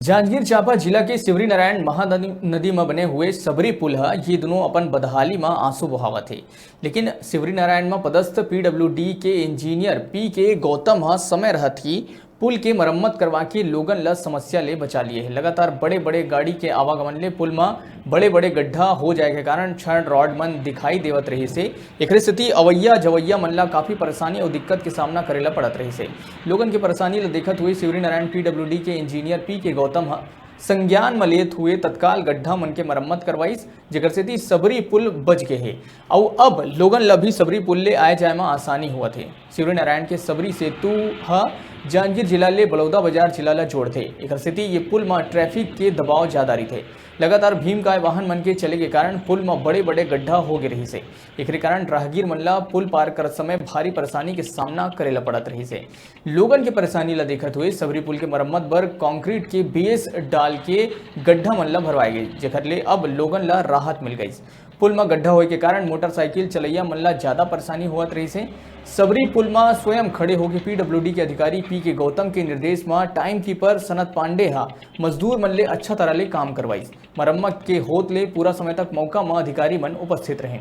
जांजगीर चांपा जिला के सिवरी नारायण महानदी में बने हुए सबरी पुल है ये दोनों अपन बदहाली में आंसू बहावा थे। लेकिन सिवरी नारायण में पदस्थ पीडब्ल्यूडी के इंजीनियर पी के गौतम समय रहत ही पुल के मरम्मत करवा के लोगन ला समस्या ले बचा लिए है। लगातार बड़े बड़े गाड़ी के आवागमन ले पुल में बड़े बड़े गड्ढा हो जाए के कारण क्षण रॉड मन दिखाई देवत रही से एक स्थिति अवैया जवैया मन ला काफी परेशानी और दिक्कत के सामना करेला पड़त रही से। लोगन के परेशानी ला देखत हुए सिवरी नारायण पीडब्ल्यूडी के इंजीनियर पी के गौतम संज्ञान में लेत हुए तत्काल गड्ढा मन के मरम्मत करवाइस, जेकर से सबरी पुल बच गए है और अब लोगन ला भी सबरी पुल ले आए जाए में आसानी हुआ थे। सिवरी नारायण के सबरी सेतु ह जांजगीर जिला ले बड़ौदा बाजार जिला ला जोड़ते। एक स्थिति ये पुल में ट्रैफिक के दबाव ज्यादा रही थे। लगातार भीमकाय वाहन मन के चले के कारण पुल में बड़े बड़े गड्ढा हो गए रही से। एक कारण राहगीर मन ला पुल पार कर समय भारी परेशानी के सामना करेला पड़त रही से। लोगन के परेशानी ला देखत हुए सबरी पुल के मरम्मत बर कंक्रीट के बेस डाल के गड्ढा मन ला भरवाई गई, जेकर ले अब लोगन ला राहत मिल गई। पुल में गड्ढा होए के कारण मोटरसाइकिल चलैया मन ला ज्यादा परेशानी होत रही से। सबरी पुल में स्वयं खड़े होकर पीडब्ल्यूडी के अधिकारी पी के गौतम के निर्देश में टाइम कीपर सनत पांडे हा मजदूर मन ले अच्छा तरह ले काम करवाई। मरम्मत के होत ले पूरा समय तक मौका में अधिकारी मन उपस्थित रहे।